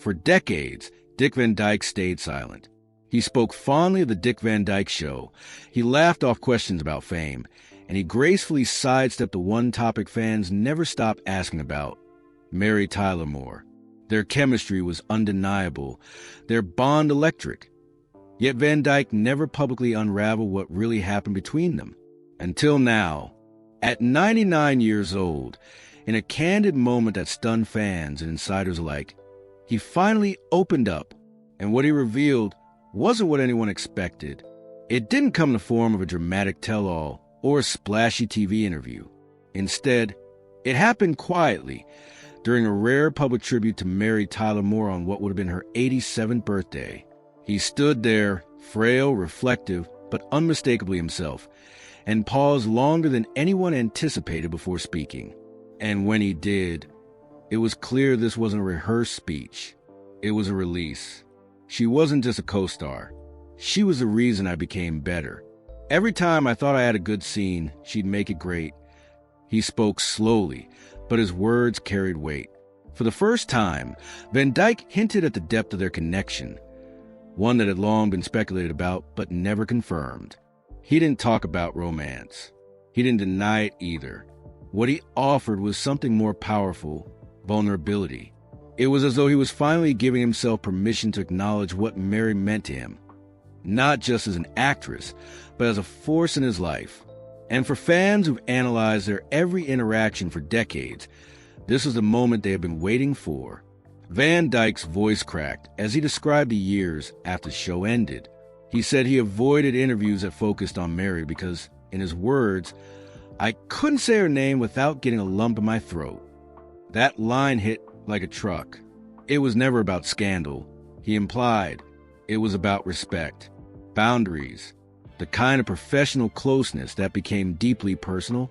For decades, Dick Van Dyke stayed silent. He spoke fondly of the Dick Van Dyke Show. He laughed off questions about fame, and he gracefully sidestepped the one topic fans never stopped asking about: Mary Tyler Moore. Their chemistry was undeniable, their bond electric. Yet Van Dyke never publicly unraveled what really happened between them. Until now, at 99 years old, in a candid moment that stunned fans and insiders alike, he finally opened up, and what he revealed wasn't what anyone expected. It didn't come in the form of a dramatic tell-all or a splashy TV interview. Instead, it happened quietly during a rare public tribute to Mary Tyler Moore on what would have been her 87th birthday. He stood there, frail, reflective, but unmistakably himself, and paused longer than anyone anticipated before speaking. And when he did, it was clear this wasn't a rehearsed speech. It was a release. She wasn't just a co-star. She was the reason I became better. Every time I thought I had a good scene, she'd make it great. He spoke slowly, but his words carried weight. For the first time, Van Dyke hinted at the depth of their connection, one that had long been speculated about but never confirmed. He didn't talk about romance. He didn't deny it either. What he offered was something more powerful: vulnerability. It was as though he was finally giving himself permission to acknowledge what Mary meant to him, not just as an actress, but as a force in his life. And for fans who've analyzed their every interaction for decades, this was the moment they had been waiting for. Van Dyke's voice cracked as he described the years after the show ended. He said he avoided interviews that focused on Mary because, in his words, "I couldn't say her name without getting a lump in my throat." That line hit like a truck. It was never about scandal. He implied it was about respect, boundaries, the kind of professional closeness that became deeply personal,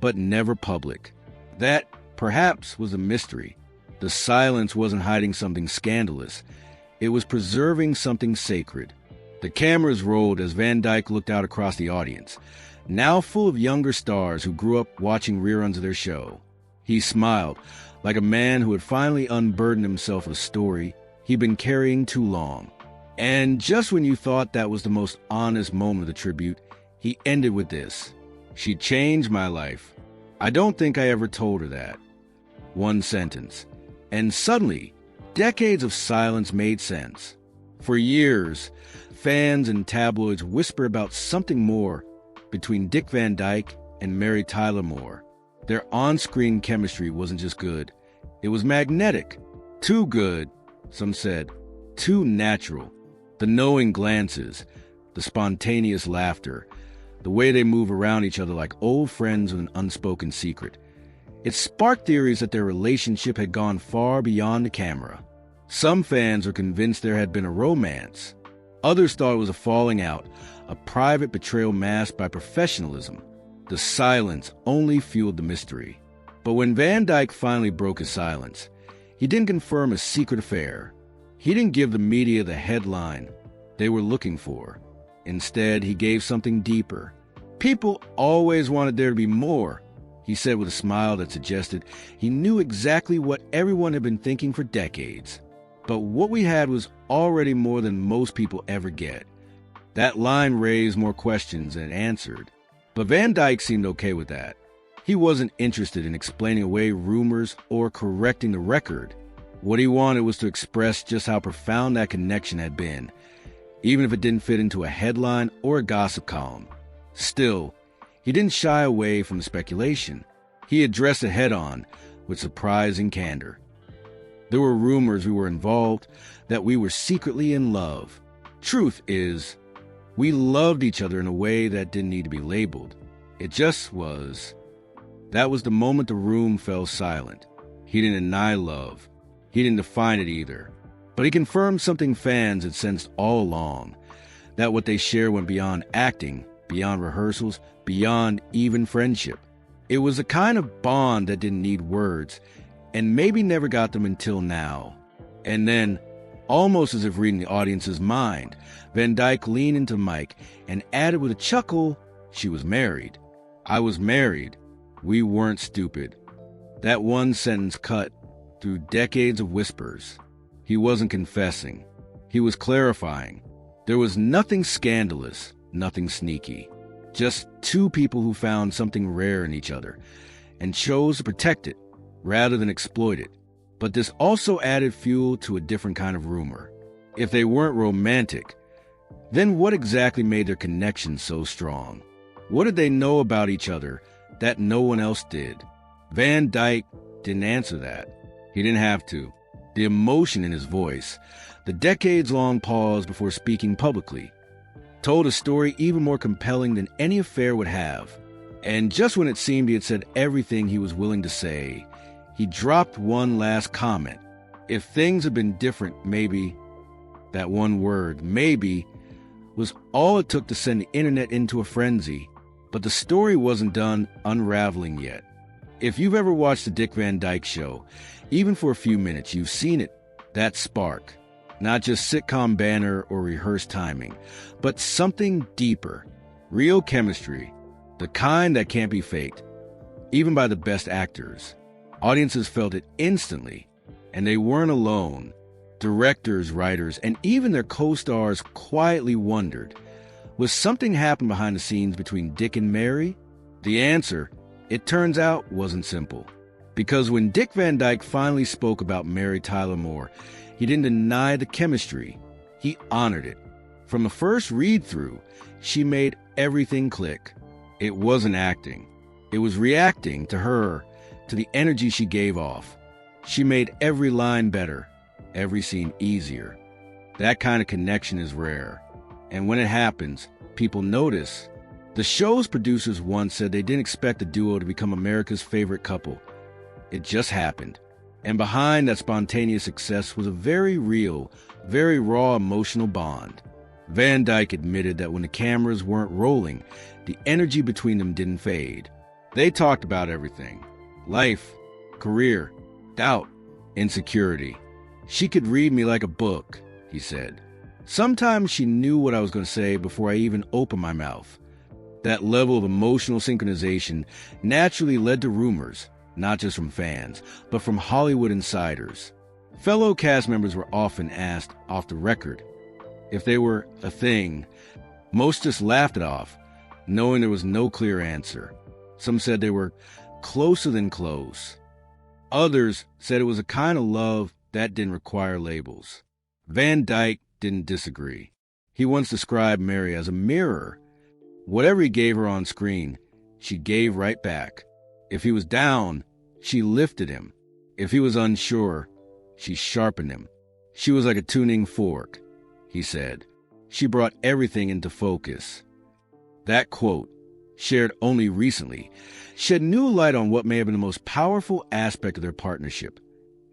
but never public. That, perhaps, was a mystery. The silence wasn't hiding something scandalous. It was preserving something sacred. The cameras rolled as Van Dyke looked out across the audience, now full of younger stars who grew up watching reruns of their show. He smiled, like a man who had finally unburdened himself of a story he'd been carrying too long. And just when you thought that was the most honest moment of the tribute, he ended with this: "She changed my life. I don't think I ever told her that." One sentence. And suddenly, decades of silence made sense. For years, fans and tabloids whispered about something more between Dick Van Dyke and Mary Tyler Moore. Their on-screen chemistry wasn't just good. It was magnetic. Too good, some said. Too natural. The knowing glances, the spontaneous laughter, the way they move around each other like old friends with an unspoken secret. It sparked theories that their relationship had gone far beyond the camera. Some fans were convinced there had been a romance. Others thought it was a falling out, a private betrayal masked by professionalism. The silence only fueled the mystery. But when Van Dyke finally broke his silence, he didn't confirm a secret affair. He didn't give the media the headline they were looking for. Instead, he gave something deeper. People always wanted there to be more, he said with a smile that suggested he knew exactly what everyone had been thinking for decades. But what we had was already more than most people ever get. That line raised more questions than it answered. But Van Dyke seemed okay with that. He wasn't interested in explaining away rumors or correcting the record. What he wanted was to express just how profound that connection had been, even if it didn't fit into a headline or a gossip column. Still, he didn't shy away from speculation. He addressed it head-on with surprising candor. There were rumors we were involved, that we were secretly in love. Truth is, we loved each other in a way that didn't need to be labeled. It just was. That was the moment the room fell silent. He didn't deny love. He didn't define it either. But he confirmed something fans had sensed all along, that what they shared went beyond acting, beyond rehearsals, beyond even friendship. It was a kind of bond that didn't need words, and maybe never got them until now. And then, almost as if reading the audience's mind, Van Dyke leaned into Mike and added with a chuckle, "She was married. I was married. We weren't stupid." That one sentence cut through decades of whispers. He wasn't confessing. He was clarifying. There was nothing scandalous, nothing sneaky. Just two people who found something rare in each other and chose to protect it rather than exploit it. But this also added fuel to a different kind of rumor. If they weren't romantic, then what exactly made their connection so strong? What did they know about each other that no one else did? Van Dyke didn't answer that. He didn't have to. The emotion in his voice, the decades-long pause before speaking publicly, told a story even more compelling than any affair would have. And just when it seemed he had said everything he was willing to say, he dropped one last comment. If things had been different, maybe, that one word, maybe, was all it took to send the internet into a frenzy. But the story wasn't done unraveling yet. If you've ever watched the Dick Van Dyke Show, even for a few minutes, you've seen it, that spark. Not just sitcom banner or rehearsed timing, but something deeper, real chemistry, the kind that can't be faked, even by the best actors. Audiences felt it instantly, and they weren't alone. Directors, writers, and even their co-stars quietly wondered, was something happening behind the scenes between Dick and Mary? The answer, it turns out, wasn't simple. Because when Dick Van Dyke finally spoke about Mary Tyler Moore, he didn't deny the chemistry. He honored it. From the first read-through, she made everything click. It wasn't acting. It was reacting to her, to the energy she gave off. She made every line better, every scene easier. That kind of connection is rare. And when it happens, people notice. The show's producers once said they didn't expect the duo to become America's favorite couple. It just happened. And behind that spontaneous success was a very real, very raw emotional bond. Van Dyke admitted that when the cameras weren't rolling, the energy between them didn't fade. They talked about everything. Life, career, doubt, insecurity. She could read me like a book, he said. Sometimes she knew what I was going to say before I even opened my mouth. That level of emotional synchronization naturally led to rumors, not just from fans, but from Hollywood insiders. Fellow cast members were often asked off the record if they were a thing. Most just laughed it off, knowing there was no clear answer. Some said they were closer than close. Others said it was a kind of love that didn't require labels. Van Dyke didn't disagree. He once described Mary as a mirror. Whatever he gave her on screen, she gave right back. If he was down, she lifted him. If he was unsure, she sharpened him. She was like a tuning fork, he said. She brought everything into focus. That quote, shared only recently, shed new light on what may have been the most powerful aspect of their partnership: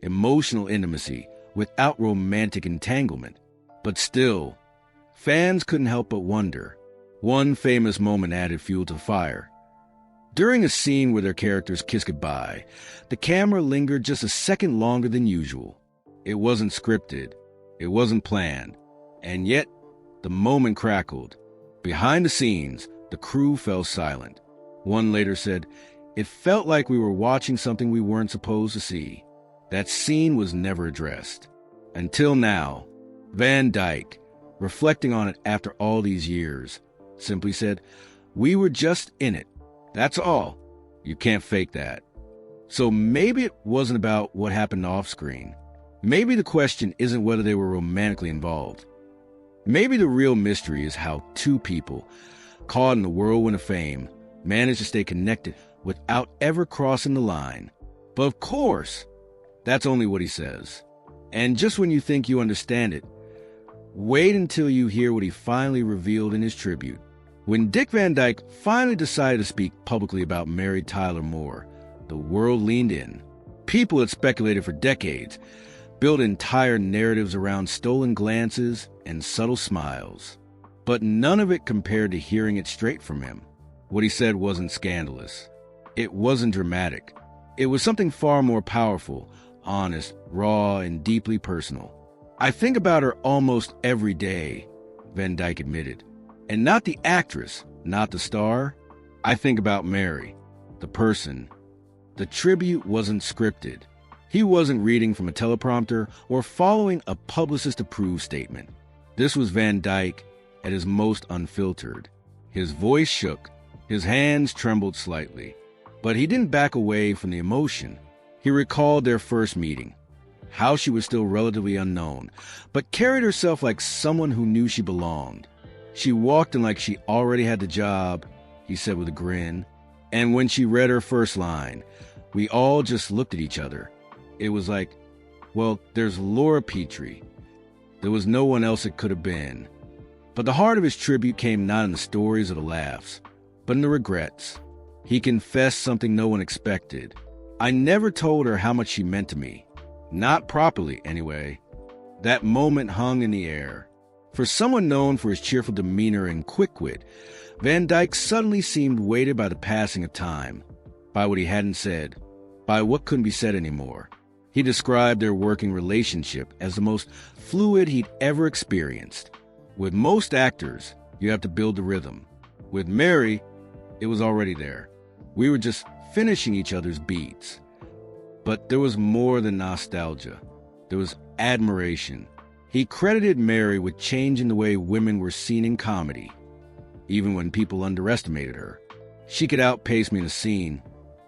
emotional intimacy without romantic entanglement. But still, fans couldn't help but wonder. One famous moment added fuel to the fire. During a scene where their characters kissed goodbye, the camera lingered just a second longer than usual. It wasn't scripted. It wasn't planned. And yet, the moment crackled. Behind the scenes, the crew fell silent. One later said, "It felt like we were watching something we weren't supposed to see." That scene was never addressed. Until now, Van Dyke, reflecting on it after all these years, simply said, "We were just in it. That's all. You can't fake that." So maybe it wasn't about what happened off screen. Maybe the question isn't whether they were romantically involved. Maybe the real mystery is how two people, caught in the whirlwind of fame, managed to stay connected without ever crossing the line. But of course, that's only what he says. And just when you think you understand it, wait until you hear what he finally revealed in his tribute. When Dick Van Dyke finally decided to speak publicly about Mary Tyler Moore, the world leaned in. People had speculated for decades, built entire narratives around stolen glances and subtle smiles. But none of it compared to hearing it straight from him. What he said wasn't scandalous. It wasn't dramatic. It was something far more powerful, honest, raw, and deeply personal. "I think about her almost every day," Van Dyke admitted. "And not the actress, not the star. I think about Mary, the person." The tribute wasn't scripted. He wasn't reading from a teleprompter or following a publicist-approved statement. This was Van Dyke at his most unfiltered. His voice shook, his hands trembled slightly, but he didn't back away from the emotion. He recalled their first meeting, how she was still relatively unknown, but carried herself like someone who knew she belonged. She walked in like she already had the job, he said with a grin. And when she read her first line, we all just looked at each other. It was like, well, there's Laura Petrie. There was no one else it could have been. But the heart of his tribute came not in the stories or the laughs, but in the regrets. He confessed something no one expected. I never told her how much she meant to me. Not properly, anyway. That moment hung in the air. For someone known for his cheerful demeanor and quick wit, Van Dyke suddenly seemed weighted by the passing of time, by what he hadn't said, by what couldn't be said anymore. He described their working relationship as the most fluid he'd ever experienced. With most actors, you have to build the rhythm. With Mary, it was already there. We were just finishing each other's beats. But there was more than nostalgia. There was admiration. He credited Mary with changing the way women were seen in comedy, even when people underestimated her. She could outpace me in a scene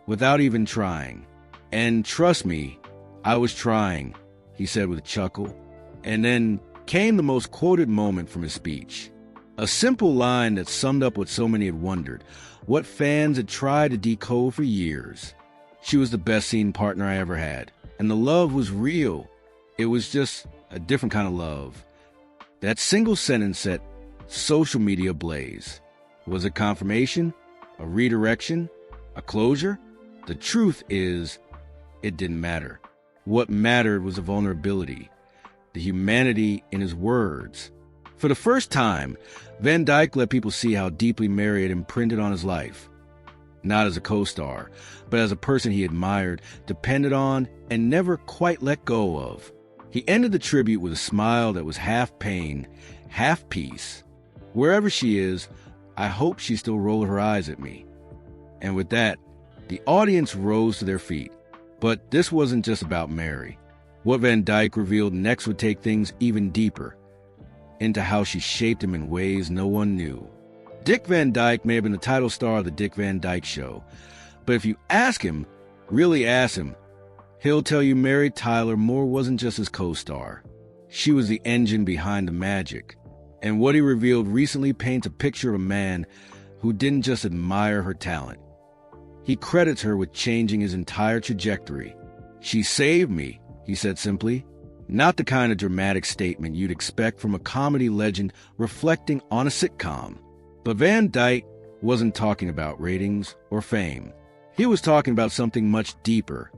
without even trying. And trust me, I was trying, he said with a chuckle. And then came the most quoted moment from his speech. A simple line that summed up what so many had wondered, what fans had tried to decode for years. She was the best scene partner I ever had, and the love was real. It was just a different kind of love. That single sentence set social media ablaze. Was it confirmation? A redirection? A closure? The truth is, it didn't matter. What mattered was the vulnerability, the humanity in his words. For the first time, Van Dyke let people see how deeply Mary had imprinted on his life. Not as a co-star, but as a person he admired, depended on, and never quite let go of. He ended the tribute with a smile that was half pain, half peace. Wherever she is, I hope she still rolled her eyes at me. And with that, the audience rose to their feet. But this wasn't just about Mary. What Van Dyke revealed next would take things even deeper, into how she shaped him in ways no one knew. Dick Van Dyke may have been the title star of the Dick Van Dyke Show, but if you ask him, really ask him, he'll tell you Mary Tyler Moore wasn't just his co-star. She was the engine behind the magic. And what he revealed recently paints a picture of a man who didn't just admire her talent. He credits her with changing his entire trajectory. She saved me, he said simply. Not the kind of dramatic statement you'd expect from a comedy legend reflecting on a sitcom. But Van Dyke wasn't talking about ratings or fame. He was talking about something much deeper,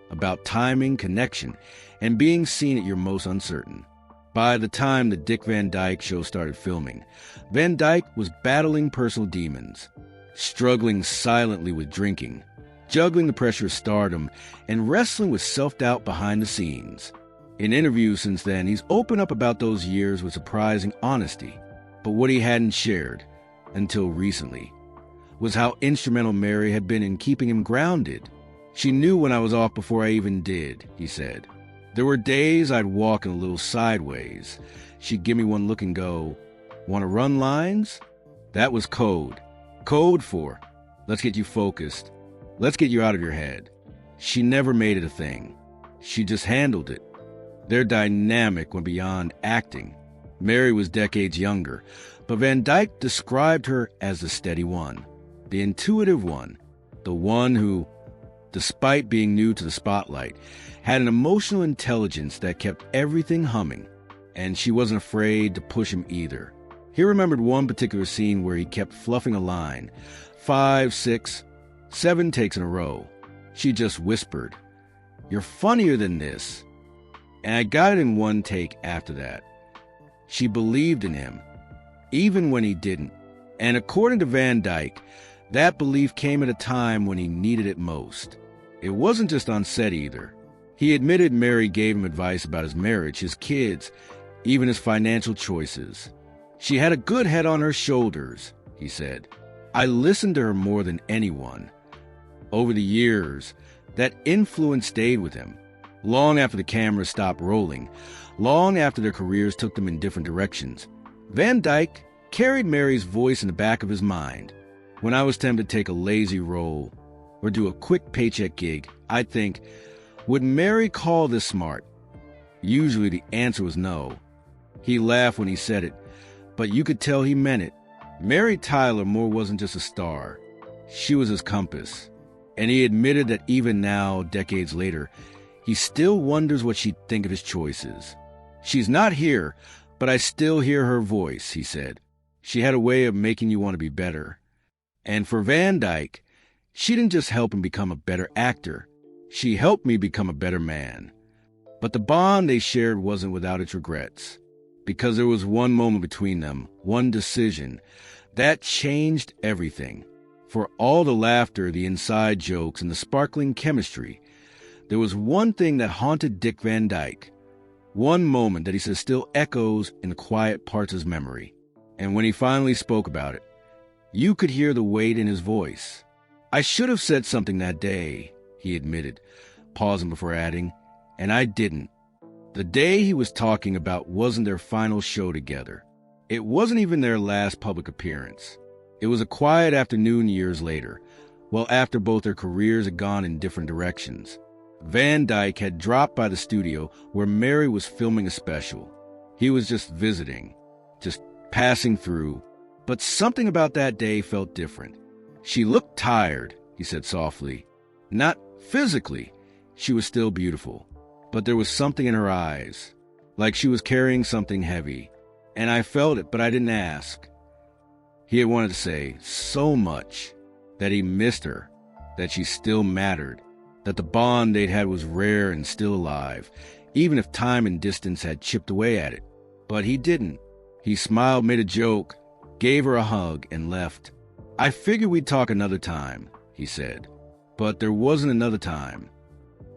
about timing, connection, and being seen at your most uncertain. By the time the Dick Van Dyke Show started filming, Van Dyke was battling personal demons, struggling silently with drinking, juggling the pressure of stardom, and wrestling with self-doubt behind the scenes. In interviews since then, he's opened up about those years with surprising honesty. But what he hadn't shared, until recently, was how instrumental Mary had been in keeping him grounded. She knew when I was off before I even did, he said. There were days I'd walk a little sideways. She'd give me one look and go, "Want to run lines?" That was code. Code for, let's get you focused. Let's get you out of your head. She never made it a thing. She just handled it. Their dynamic went beyond acting. Mary was decades younger, but Van Dyke described her as the steady one, the intuitive one, the one who, despite being new to the spotlight, had an emotional intelligence that kept everything humming, and she wasn't afraid to push him either. He remembered one particular scene where he kept fluffing a line, 5, 6, 7 takes in a row. She just whispered, "You're funnier than this." And I got it in one take after that. She believed in him, even when he didn't. And according to Van Dyke, that belief came at a time when he needed it most. It wasn't just on set either. He admitted Mary gave him advice about his marriage, his kids, even his financial choices. She had a good head on her shoulders, he said. I listened to her more than anyone. Over the years, that influence stayed with him. long after the cameras stopped rolling, long after their careers took them in different directions. Van Dyke carried Mary's voice in the back of his mind. When I was tempted to take a lazy role or do a quick paycheck gig, I'd think, would Mary call this smart? Usually the answer was no. He laughed when he said it, but you could tell he meant it. Mary Tyler Moore wasn't just a star. She was his compass. And he admitted that even now, decades later, he still wonders what she'd think of his choices. She's not here, but I still hear her voice, he said. She had a way of making you want to be better. And for Van Dyke, she didn't just help him become a better actor. She helped me become a better man. But the bond they shared wasn't without its regrets, because there was one moment between them, one decision, that changed everything. For all the laughter, the inside jokes, and the sparkling chemistry, there was one thing that haunted Dick Van Dyke, one moment that he says still echoes in the quiet parts of his memory. And when he finally spoke about it, you could hear the weight in his voice. I should have said something that day, he admitted, pausing before adding, and I didn't. The day he was talking about wasn't their final show together. It wasn't even their last public appearance. It was a quiet afternoon years later, well after both their careers had gone in different directions. Van Dyke had dropped by the studio where Mary was filming a special. He was just visiting, just passing through, but something about that day felt different. She looked tired, he said softly. Not physically. She was still beautiful, but there was something in her eyes, like she was carrying something heavy. And I felt it, but I didn't ask. He had wanted to say so much, that he missed her, that she still mattered, that the bond they'd had was rare and still alive, even if time and distance had chipped away at it. But he didn't. He smiled, made a joke, gave her a hug, and left. I figured we'd talk another time, he said. But there wasn't another time.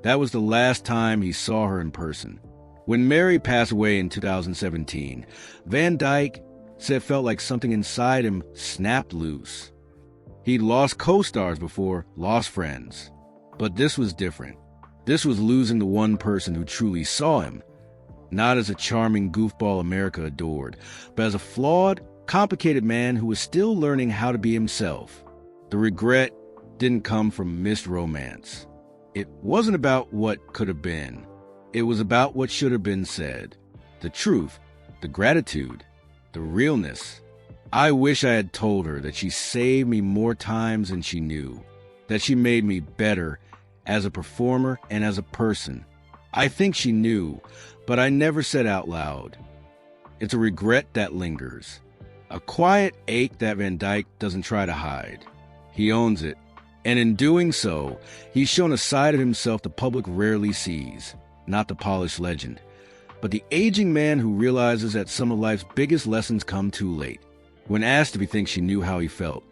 That was the last time he saw her in person. When Mary passed away in 2017, Van Dyke said it felt like something inside him snapped loose. He'd lost co-stars before, lost friends. But this was different. This was losing the one person who truly saw him, not as a charming goofball America adored, but as a flawed, complicated man who was still learning how to be himself. The regret didn't come from missed romance. It wasn't about what could have been. It was about what should have been said. The truth, the gratitude, the realness. I wish I had told her that she saved me more times than she knew, that she made me better as a performer and as a person. I think she knew, but I never said out loud. It's a regret that lingers, a quiet ache that Van Dyke doesn't try to hide. He owns it, and in doing so, he's shown a side of himself the public rarely sees, not the polished legend, but the aging man who realizes that some of life's biggest lessons come too late. When asked if he thinks she knew how he felt,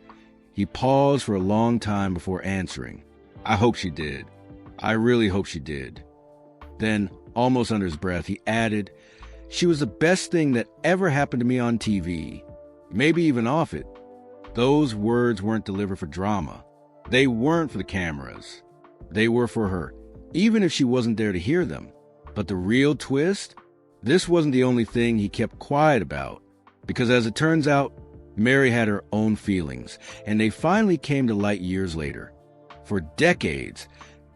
he paused for a long time before answering. I hope she did. I really hope she did. Then, almost under his breath, he added, she was the best thing that ever happened to me on TV, maybe even off it. Those words weren't delivered for drama. They weren't for the cameras. They were for her, even if she wasn't there to hear them. But the real twist? This wasn't the only thing he kept quiet about, because as it turns out, Mary had her own feelings, and they finally came to light years later. For decades,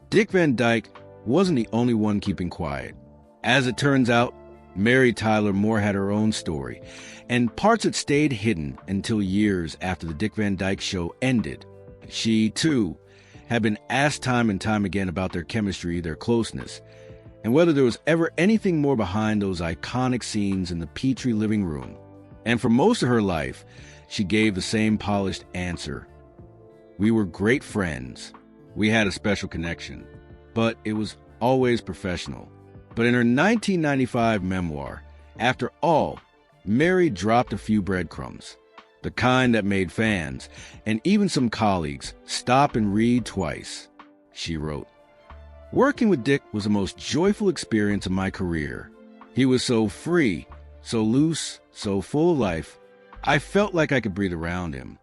Dick Van Dyke wasn't the only one keeping quiet. As it turns out, Mary Tyler Moore had her own story, and parts that stayed hidden until years after the Dick Van Dyke Show ended. She, too, had been asked time and time again about their chemistry, their closeness, and whether there was ever anything more behind those iconic scenes in the Petrie living room. And for most of her life, she gave the same polished answer. We were great friends. We had a special connection, but it was always professional. But in her 1995 memoir, After All, Mary dropped a few breadcrumbs, the kind that made fans, and even some colleagues, stop and read twice. She wrote, working with Dick was the most joyful experience of my career. He was so free, so loose, so full of life. I felt like I could breathe around him.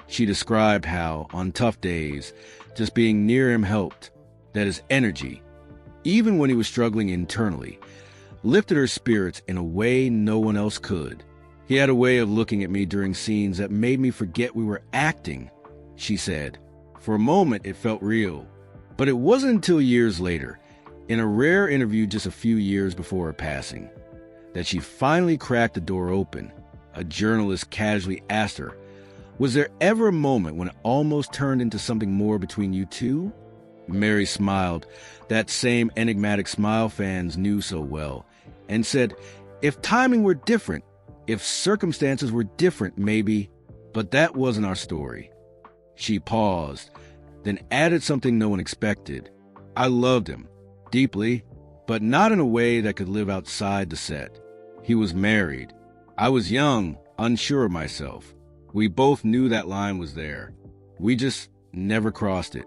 She described how, on tough days, just being near him helped, that his energy, even when he was struggling internally, lifted her spirits in a way no one else could. He had a way of looking at me during scenes that made me forget we were acting, she said. For a moment, it felt real. But it wasn't until years later, in a rare interview just a few years before her passing, that she finally cracked the door open. A journalist casually asked her, "Was there ever a moment when it almost turned into something more between you two?" Mary smiled, that same enigmatic smile fans knew so well, and said, "If timing were different, if circumstances were different, maybe, but that wasn't our story." She paused, then added something no one expected. "I loved him, deeply, but not in a way that could live outside the set. He was married. I was young, unsure of myself. We both knew that line was there. We just never crossed it."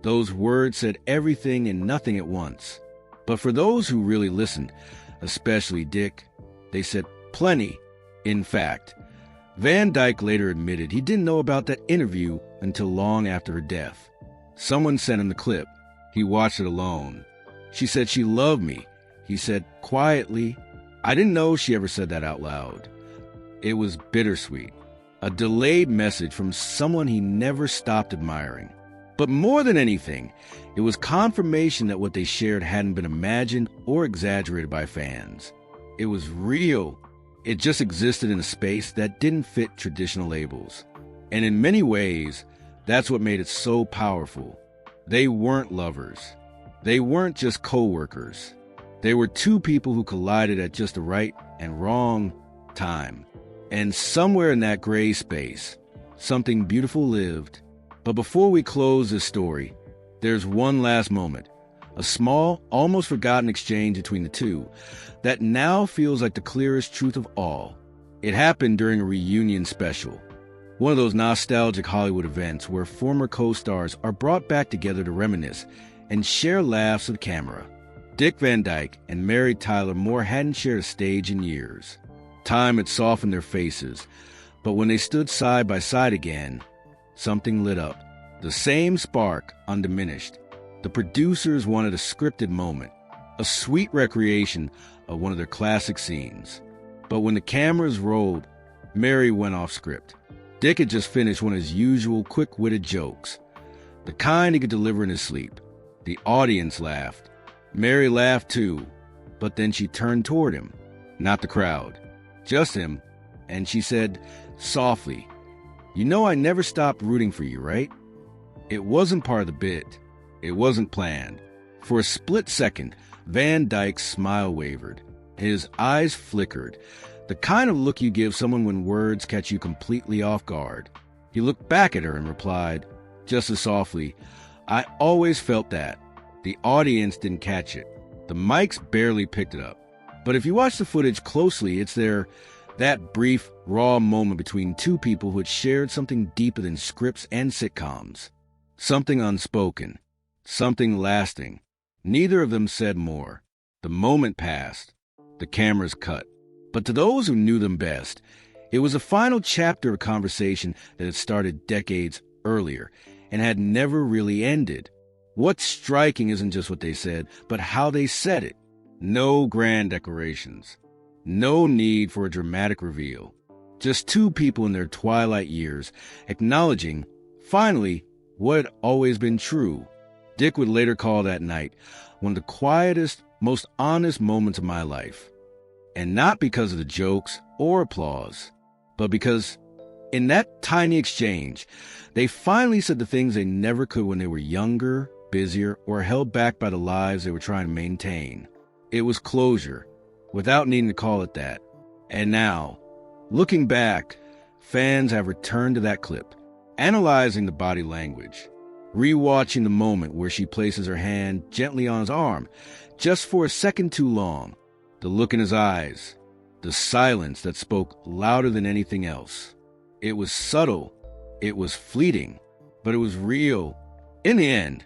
Those words said everything and nothing at once. But for those who really listened, especially Dick, they said plenty. In fact, Van Dyke later admitted he didn't know about that interview until long after her death. Someone sent him the clip. He watched it alone. "She said she loved me," he said quietly. "I didn't know she ever said that out loud." It was bittersweet, a delayed message from someone he never stopped admiring. But more than anything, it was confirmation that what they shared hadn't been imagined or exaggerated by fans. It was real. It just existed in a space that didn't fit traditional labels. And in many ways, that's what made it so powerful. They weren't lovers. They weren't just co-workers. They were two people who collided at just the right and wrong time. And somewhere in that gray space, something beautiful lived. But before we close this story, there's one last moment, a small, almost forgotten exchange between the two that now feels like the clearest truth of all. It happened during a reunion special, one of those nostalgic Hollywood events where former co-stars are brought back together to reminisce and share laughs with camera. Dick Van Dyke and Mary Tyler Moore hadn't shared a stage in years. Time had softened their faces, but when they stood side by side again, something lit up. The same spark, undiminished. The producers wanted a scripted moment, a sweet recreation of one of their classic scenes. But when the cameras rolled, Mary went off script. Dick had just finished one of his usual quick-witted jokes, the kind he could deliver in his sleep. The audience laughed. Mary laughed too, but then she turned toward him, not the crowd, just him, and she said softly, "You know I never stopped rooting for you, right?" It wasn't part of the bit. It wasn't planned. For a split second, Van Dyke's smile wavered. His eyes flickered, the kind of look you give someone when words catch you completely off guard. He looked back at her and replied, just as softly, "I always felt that." The audience didn't catch it. The mics barely picked it up. But if you watch the footage closely, it's there, that brief, raw moment between two people who had shared something deeper than scripts and sitcoms. Something unspoken. Something lasting. Neither of them said more. The moment passed. The cameras cut. But to those who knew them best, it was a final chapter of a conversation that had started decades earlier and had never really ended. What's striking isn't just what they said, but how they said it. No grand declarations. No need for a dramatic reveal. Just two people in their twilight years acknowledging, finally, what had always been true. Dick would later call that night one of the quietest, most honest moments of my life. And not because of the jokes or applause, but because in that tiny exchange, they finally said the things they never could when they were younger, busier, or held back by the lives they were trying to maintain. It was closure, without needing to call it that. And now, looking back, fans have returned to that clip, analyzing the body language, rewatching the moment where she places her hand gently on his arm, just for a second too long, the look in his eyes, the silence that spoke louder than anything else. It was subtle, it was fleeting, but it was real. In the end,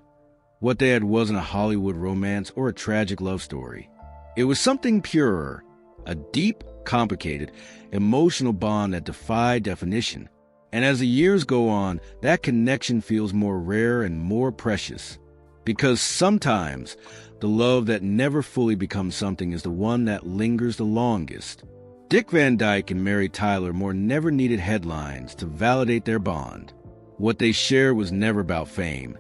what they had wasn't a Hollywood romance or a tragic love story. It was something purer, a deep, complicated, emotional bond that defied definition. And as the years go on, that connection feels more rare and more precious. Because sometimes The love that never fully becomes something is the one that lingers the longest. Dick Van Dyke and Mary Tyler Moore never needed headlines to validate their bond. What they shared was never about fame.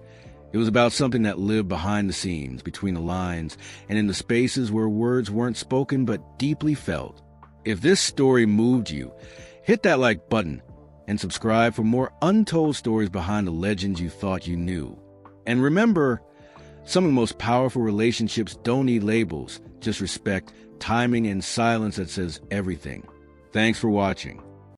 It was about something that lived behind the scenes, between the lines, and in the spaces where words weren't spoken but deeply felt. If this story moved you, hit that like button and subscribe for more untold stories behind the legends you thought you knew. And remember, some of the most powerful relationships don't need labels, just respect, timing, and silence that says everything. Thanks for watching.